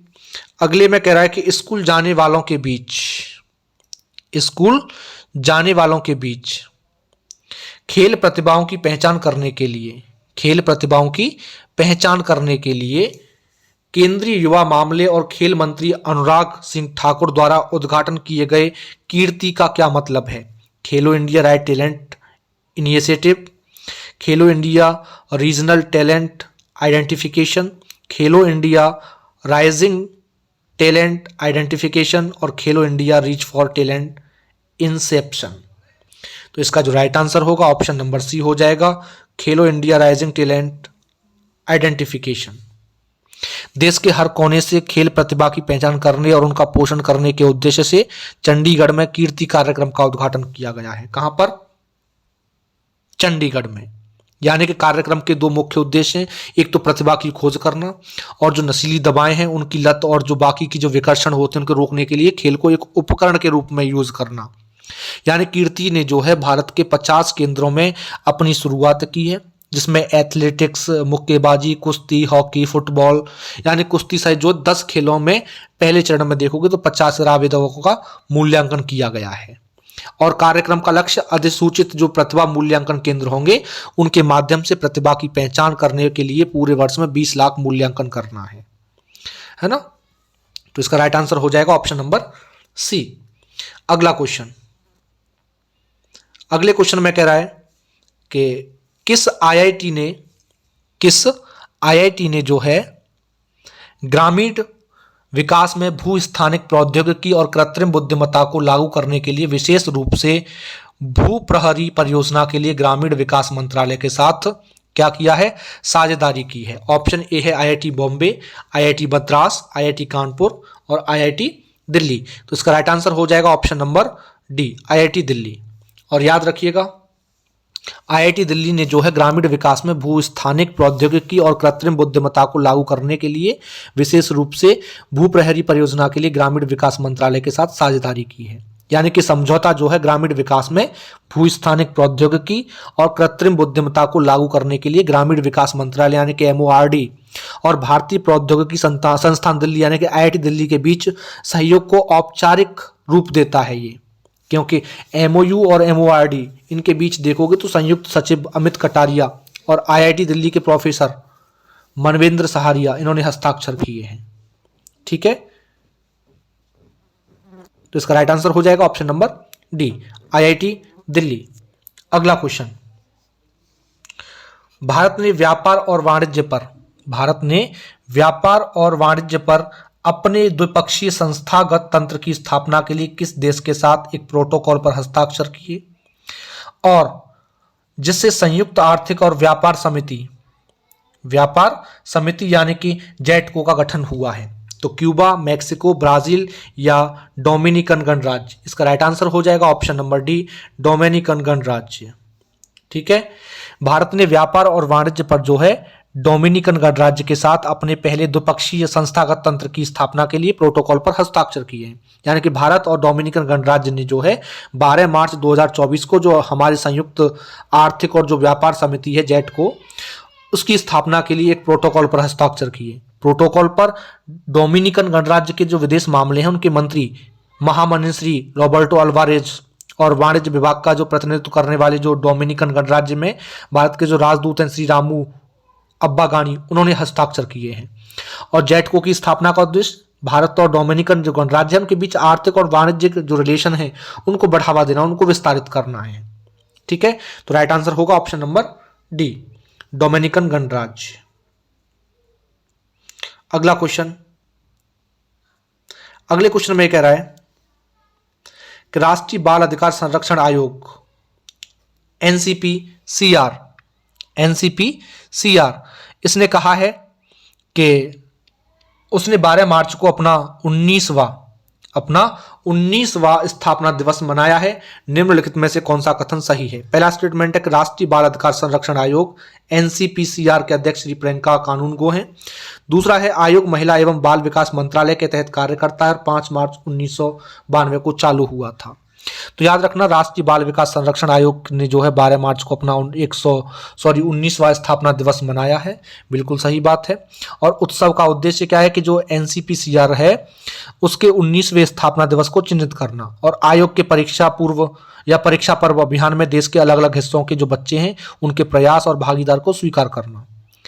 अगले में कह रहा है कि स्कूल जाने वालों के बीच खेल प्रतिभाओं की पहचान करने के लिए केंद्रीय युवा मामले और खेल मंत्री अनुराग सिंह ठाकुर द्वारा उद्घाटन किए गए कीर्ति का क्या मतलब है? खेलो इंडिया राइट टैलेंट इनिशिएटिव, खेलो इंडिया रीजनल टैलेंट आइडेंटिफिकेशन, खेलो इंडिया राइजिंग टैलेंट आइडेंटिफिकेशन और खेलो India reach for talent Inception. तो इसका जो राइट आंसर होगा ऑप्शन नंबर सी हो जाएगा, खेलो इंडिया राइजिंग टैलेंट आइडेंटिफिकेशन। देश के हर कोने से खेल प्रतिभा की पहचान करने और उनका पोषण करने के उद्देश्य से चंडीगढ़ में कीर्ति कार्यक्रम का उद्घाटन किया गया है। कहां पर? चंडीगढ़ में। यानी कि कार्यक्रम के दो मुख्य उद्देश्य हैं, एक तो प्रतिभा की खोज करना और जो नशीली दवाएं हैं उनकी लत और जो बाकी की जो विकर्षण होते हैं उनको रोकने के लिए खेल को एक उपकरण के रूप में यूज करना। यानी कीर्ति ने जो है भारत के 50 केंद्रों में अपनी शुरुआत की है, जिसमें एथलेटिक्स, मुक्केबाजी, कुश्ती, हॉकी, फुटबॉल, यानी कुश्ती सहित जो 10 खेलों में पहले चरण में देखोगे तो 50 आवेदकों का मूल्यांकन किया गया है। और कार्यक्रम का लक्ष्य अधिसूचित जो प्रतिभा मूल्यांकन केंद्र होंगे उनके माध्यम से प्रतिभा की पहचान करने के लिए पूरे वर्ष में 20 लाख मूल्यांकन करना है ना। तो इसका राइट आंसर हो जाएगा ऑप्शन नंबर सी। अगला क्वेश्चन, अगले क्वेश्चन में कह रहा है कि किस आईआईटी ने जो है ग्रामीण विकास में भू स्थानिक प्रौद्योगिकी और कृत्रिम बुद्धिमत्ता को लागू करने के लिए विशेष रूप से भू प्रहरी परियोजना के लिए ग्रामीण विकास मंत्रालय के साथ क्या किया है, साझेदारी की है। ऑप्शन ए है IIT Bombay, IIT Madras, IIT Kanpur और आईआईटी दिल्ली। तो इसका राइट आंसर हो जाएगा option number D, IIT Delhi. और याद रखिएगा आईआईटी दिल्ली ने जो है ग्रामीण विकास में भू स्थानिक प्रौद्योगिकी और कृत्रिम बुद्धिमत्ता को लागू करने के लिए विशेष रूप से भू प्रहरी परियोजना के लिए ग्रामीण विकास मंत्रालय के साथ साझेदारी की है। यानी कि समझौता जो है ग्रामीण विकास में भू स्थानिक प्रौद्योगिकी और कृत्रिम बुद्धिमत्ता को लागू करने के लिए ग्रामीण विकास मंत्रालय यानी कि एमओआरडी और भारतीय प्रौद्योगिकी संस्थान दिल्ली यानी कि आईआईटी दिल्ली के बीच सहयोग को औपचारिक रूप देता है ये, क्योंकि एमओयू और एमओआरडी इनके बीच देखोगे तो संयुक्त सचिव अमित कटारिया और आईआईटी दिल्ली के प्रोफेसर मनवेंद्र सहारिया इन्होंने हस्ताक्षर किए हैं। ठीक है, तो इसका राइट आंसर हो जाएगा option number D, IIT Delhi. अगला क्वेश्चन, भारत ने व्यापार और वाणिज्य पर अपने द्विपक्षीय संस्थागत तंत्र की स्थापना के लिए किस देश के साथ एक प्रोटोकॉल पर हस्ताक्षर किए और जिससे संयुक्त आर्थिक और व्यापार समिति यानी कि जैटको का गठन हुआ है। तो क्यूबा, मैक्सिको, ब्राजील या डोमिनिकन गणराज्य। इसका राइट आंसर हो जाएगा ऑप्शन नंबर डी, डोमिनिकन गणराज्य। ठीक है, भारत ने व्यापार और वाणिज्य पर जो है डोमिनिकन गणराज्य के साथ अपने पहले द्विपक्षीय संस्थागत तंत्र की स्थापना के लिए प्रोटोकॉल पर हस्ताक्षर किए हैं। यानी कि भारत और डोमिनिकन गणराज्य ने जो है 12 मार्च 2024 को जो हमारे संयुक्त आर्थिक और जो व्यापार समिति है जैटको, उसकी स्थापना के लिए एक प्रोटोकॉल पर हस्ताक्षर किए। प्रोटोकॉल पर डोमिनिकन गणराज्य के जो विदेश मामले हैं उनके मंत्री महामनिश्री रॉबर्टो अल्वारेज और वाणिज्य विभाग का जो प्रतिनिधित्व करने वाले जो डोमिनिकन गणराज्य में भारत के जो राजदूत हैं श्री रामू अब्बागानी, उन्होंने हस्ताक्षर किए हैं। और जैटको की स्थापना का उद्देश्य भारत और डोमिनिकन जो गणराज्य है उनके बीच आर्थिक और वाणिज्यिक जो रिलेशन है उनको बढ़ावा देना, उनको विस्तारित करना है। ठीक है, तो राइट आंसर होगा ऑप्शन नंबर डी, डोमिनिकन गणराज्य। अगला क्वेश्चन, अगले क्वेश्चन में कह रहा है कि राष्ट्रीय बाल अधिकार संरक्षण आयोग एनसीपीसीआर इसने कहा है कि उसने 12 मार्च को अपना 19वां स्थापना दिवस मनाया है। निम्नलिखित में से कौन सा कथन सही है? पहला स्टेटमेंट है कि राष्ट्रीय बाल अधिकार संरक्षण आयोग एनसीपीसीआर के अध्यक्ष श्री प्रियंका कानूनगो हैं। दूसरा है आयोग महिला एवं बाल विकास मंत्रालय के तहत कार्य करता है और 5 मार्च 1992 को चालू हुआ था। तो याद रखना राष्ट्रीय बाल विकास संरक्षण आयोग ने जो है 12 मार्च को अपना 19वां स्थापना दिवस मनाया है। बिल्कुल सही बात है। और उत्सव का उद्देश्य क्या है कि जो एनसीपीसीआर है उसके 19वें स्थापना दिवस को चिन्हित करना और आयोग के परीक्षा पूर्व या परीक्षा पर्व अभियान में देश के अलग अलग हिस्सों के जो बच्चे हैं उनके प्रयास और भागीदार को स्वीकार करना।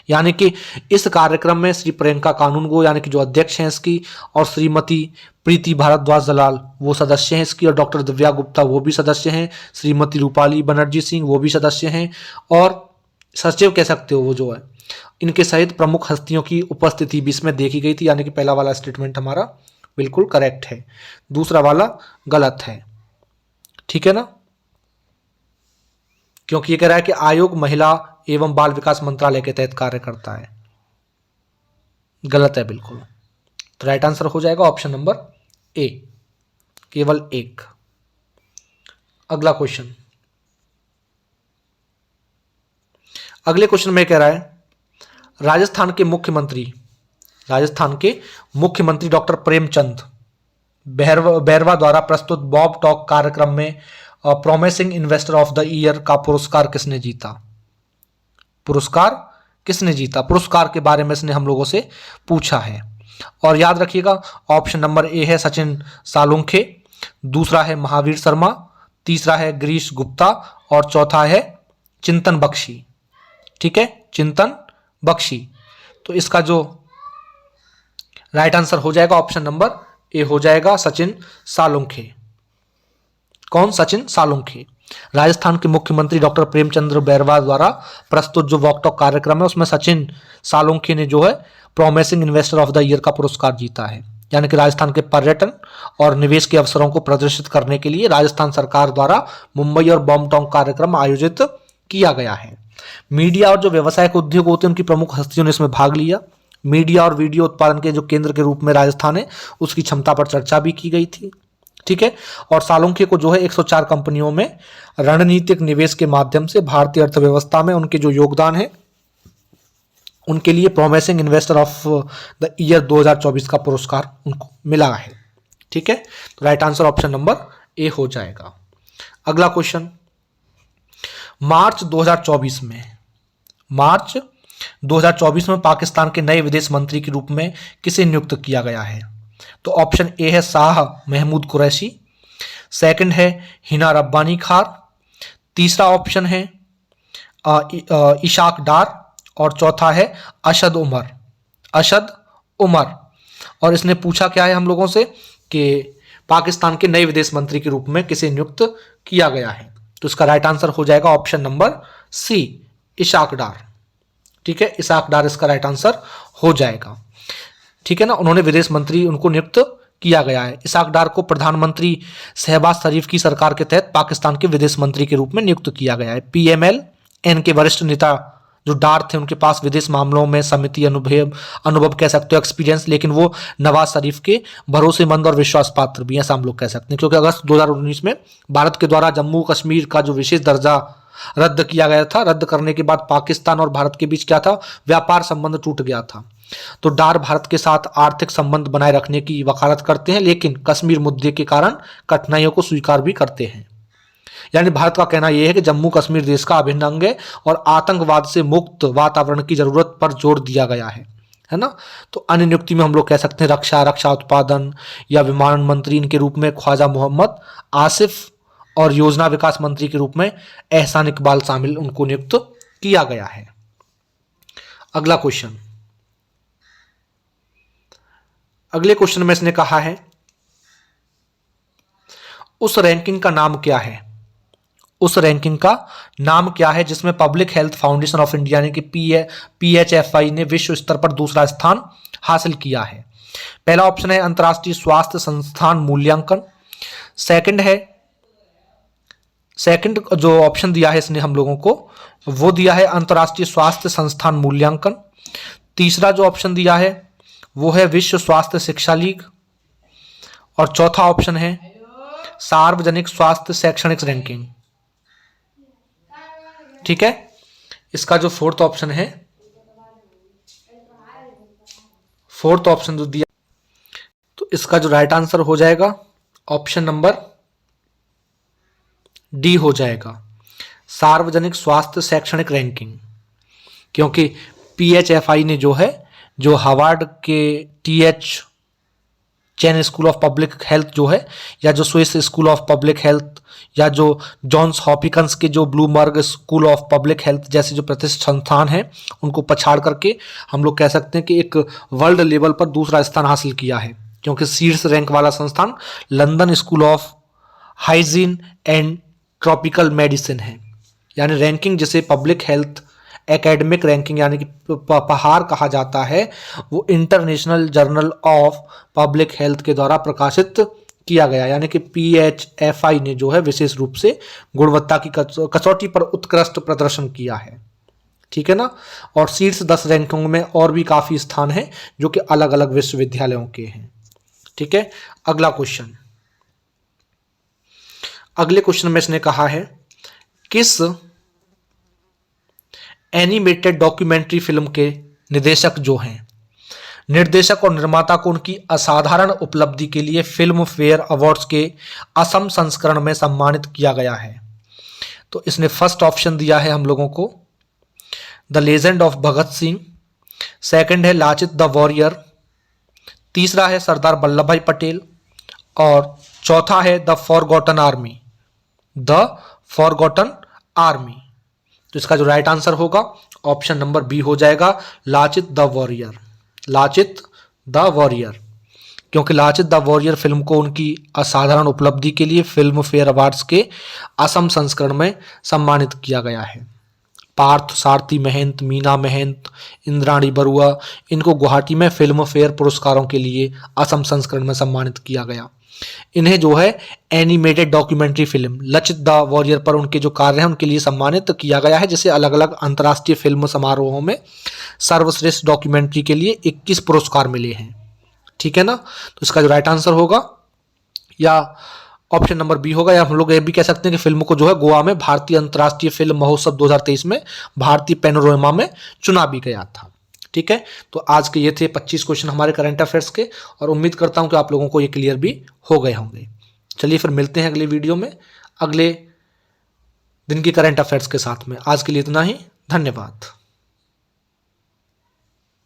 यानी कि इस कार्यक्रम में श्री प्रियंका कानूनगो यानी कि जो अध्यक्ष हैं इसकी और श्रीमती प्रीति भारद्वाज दलाल वो सदस्य हैं इसकी और डॉक्टर दिव्या गुप्ता वो भी सदस्य हैं, श्रीमती रूपाली बनर्जी सिंह वो भी सदस्य हैं और सचिव कह सकते हो वो जो है, इनके सहित प्रमुख हस्तियों की उपस्थिति भी इसमें देखी गई थी। यानी कि पहला वाला स्टेटमेंट हमारा बिल्कुल करेक्ट है, दूसरा वाला गलत है। ठीक है ना, क्योंकि ये कह रहा है कि आयोग महिला एवं बाल विकास मंत्रालय के तहत कार्य करता है। गलत है बिल्कुल। तो राइट आंसर हो जाएगा ऑप्शन नंबर ए, केवल एक। अगला क्वेश्चन, अगले क्वेश्चन में कह रहा है राजस्थान के मुख्यमंत्री डॉक्टर प्रेमचंद बैरवा द्वारा प्रस्तुत बॉब टॉक कार्यक्रम में promising investor of the year का पुरस्कार किसने जीता? पुरस्कार के बारे में इसने हम लोगों से पूछा है। और याद रखिएगा, ऑप्शन नंबर ए है सचिन सालुंखे, दूसरा है महावीर शर्मा, तीसरा है गिरीश गुप्ता और चौथा है चिंतन बख्शी। ठीक है, चिंतन बख्शी। तो इसका जो राइट आंसर हो जाएगा ऑप्शन नंबर ए हो जाएगा सचिन सालुंखे। कौन? सचिन सालुंखे। राजस्थान के मुख्यमंत्री डॉक्टर प्रेमचंद्र बैरवा द्वारा प्रस्तुत जो वॉक टॉक कार्यक्रम है उसमें सचिन सालुंखे ने जो है promising investor of the year का पुरस्कार जीता है। यानी कि राजस्थान के पर्यटन और निवेश के अवसरों को प्रदर्शित करने के लिए राजस्थान सरकार द्वारा मुंबई और बॉम टॉक कार्यक्रम आयोजित किया गया है। मीडिया और जो व्यवसायिक उद्योग होते हैं उनकी प्रमुख हस्तियों ने इसमें भाग लिया। मीडिया और वीडियो उत्पादन के जो केंद्र के रूप में राजस्थान है उसकी क्षमता पर चर्चा भी की गई थी। ठीक है, और सालुंखे को जो है 104 कंपनियों में रणनीतिक निवेश के माध्यम से भारतीय अर्थव्यवस्था में उनके जो योगदान है उनके लिए promising investor of the year 2024 का पुरस्कार उनको मिला है। ठीक है, तो right answer option number A हो जाएगा। अगला क्वेश्चन, मार्च 2024 में पाकिस्तान के नए विदेश मंत्री के रूप में किसे नियुक्त किया गया है? तो ऑप्शन ए है शाह महमूद कुरैशी, सेकंड है हिना रब्बानी खार, तीसरा ऑप्शन है इशाक डार और चौथा है अशद उमर। और इसने पूछा क्या है हम लोगों से कि पाकिस्तान के नए विदेश मंत्री के रूप में किसे नियुक्त किया गया है? तो इसका राइट आंसर हो जाएगा ऑप्शन नंबर सी, इशाक डार। ठीक है, इशाक डार इसका राइट आंसर हो जाएगा। ठीक है ना, उन्होंने विदेश मंत्री उनको नियुक्त किया गया है। इशाक डार को प्रधानमंत्री शहबाज शरीफ की सरकार के तहत पाकिस्तान के विदेश मंत्री के रूप में नियुक्त किया गया है। PMLN के वरिष्ठ नेता जो डार थे उनके पास विदेश मामलों में समिति अनुभव कह सकते हो, एक्सपीरियंस, लेकिन वो नवाज शरीफ के भरोसेमंद और विश्वास पात्र भी ऐसा हम लोग कह सकते हैं, क्योंकि अगस्त 2019 में भारत के द्वारा जम्मू कश्मीर का जो विशेष दर्जा रद्द किया गया था, रद्द करने के बाद पाकिस्तान और भारत के बीच क्या था, व्यापार संबंध टूट गया था। तो डार भारत के साथ आर्थिक संबंध बनाए रखने की वकालत करते हैं, लेकिन कश्मीर मुद्दे के कारण कठिनाइयों को स्वीकार भी करते हैं। यानी भारत का कहना यह है कि जम्मू कश्मीर देश का अभिन्न अंग है और आतंकवाद से मुक्त वातावरण की जरूरत पर जोर दिया गया है ना। तो अन्य नियुक्ति में हम लोग कह सकते हैं रक्षा उत्पादन या विमानन मंत्री इनके रूप में ख्वाजा मोहम्मद आसिफ और योजना विकास मंत्री के रूप में एहसान इकबाल शामिल उनको नियुक्त किया गया है। अगला क्वेश्चन, अगले क्वेश्चन में इसने कहा है उस रैंकिंग का नाम क्या है जिसमें public health foundation of India यानी कि PHFI ने विश्व स्तर पर दूसरा स्थान हासिल किया है? पहला ऑप्शन है अंतर्राष्ट्रीय स्वास्थ्य संस्थान मूल्यांकन, सेकंड जो ऑप्शन दिया है इसने हम लोगों को वो दिया है अंतर्राष्ट्रीय स्वास्थ्य संस्थान मूल्यांकन, तीसरा जो ऑप्शन दिया है वो है विश्व स्वास्थ्य शिक्षा लीग, और चौथा ऑप्शन है सार्वजनिक स्वास्थ्य शैक्षणिक रैंकिंग। ठीक है, इसका जो फोर्थ ऑप्शन जो दिया तो इसका जो राइट आंसर हो जाएगा ऑप्शन नंबर डी हो जाएगा, सार्वजनिक स्वास्थ्य शैक्षणिक रैंकिंग। क्योंकि PHFI ने जो हार्वर्ड के TH chain school of public health जो है, या जो Swiss school of public health, या जो जॉन्स हॉपिकंस के जो Bloomberg school of public health जैसे जो प्रतिष्ठित संस्थान हैं उनको पछाड़ करके हम लोग कह सकते हैं कि एक वर्ल्ड लेवल पर दूसरा स्थान हासिल किया है। क्योंकि शीर्ष रैंक वाला संस्थान London school of hygiene and tropical medicine है। यानी रैंकिंग जिसे पब्लिक हेल्थ एकेडमिक रैंकिंग यानी कि पहाड़ कहा जाता है, वो international journal of public health के द्वारा प्रकाशित किया गया। यानी कि PHFI ने जो है विशेष रूप से गुणवत्ता की कसौटी पर उत्कृष्ट प्रदर्शन किया है। ठीक है ना, और शीर्ष 10 रैंकिंग में और भी काफी स्थान हैं जो कि अलग अलग विश्वविद्यालयों के हैं। ठीक है, अगला क्वेश्चन, अगले क्वेश्चन में इसने कहा है किस एनिमेटेड डॉक्यूमेंट्री फिल्म के निर्देशक जो हैं। निर्देशक और निर्माता को उनकी असाधारण उपलब्धि के लिए फिल्म फेयर अवार्ड्स के असम संस्करण में सम्मानित किया गया है। तो इसने फर्स्ट ऑप्शन दिया है हम लोगों को the legend of Bhagat Singh, second है लाचित द वॉरियर, तीसरा है सरदार वल्लभ भाई पटेल और चौथा है the forgotten army. The forgotten army. तो इसका जो राइट आंसर होगा ऑप्शन नंबर बी हो जाएगा, Lachit the warrior. Lachit the warrior, क्योंकि लाचित द वॉरियर फिल्म को उनकी असाधारण उपलब्धि के लिए फिल्म फेयर अवार्ड्स के असम संस्करण में सम्मानित किया गया है। पार्थ सारथी महंत, मीना महंत, इंद्राणी बरुआ, इनको गुवाहाटी में फिल्म फेयर पुरस्कारों के लिए असम संस्करण में सम्मानित किया गया। इन्हें जो है animated documentary film Lachit the warrior पर उनके जो कार्य हैं उनके लिए सम्मानित किया गया है, जिसे अलग अलग अंतर्राष्ट्रीय फिल्म समारोहों में सर्वश्रेष्ठ डॉक्यूमेंट्री के लिए 21 पुरस्कार मिले हैं। ठीक है ना। तो इसका जो राइट आंसर होगा या ऑप्शन नंबर बी होगा, या हम लोग ये भी कह सकते हैं कि फिल्म को जो है गोवा में भारतीय अंतर्राष्ट्रीय फिल्म महोत्सव 2023 में भारतीय पैनोरमा में चुना भी गया था। ठीक है। तो आज के ये थे 25 क्वेश्चन हमारे करंट अफेयर्स के, और उम्मीद करता हूं कि आप लोगों को ये क्लियर भी हो गए होंगे। चलिए फिर मिलते हैं अगले वीडियो में अगले दिन की करंट अफेयर्स के साथ में। आज के लिए इतना ही, धन्यवाद।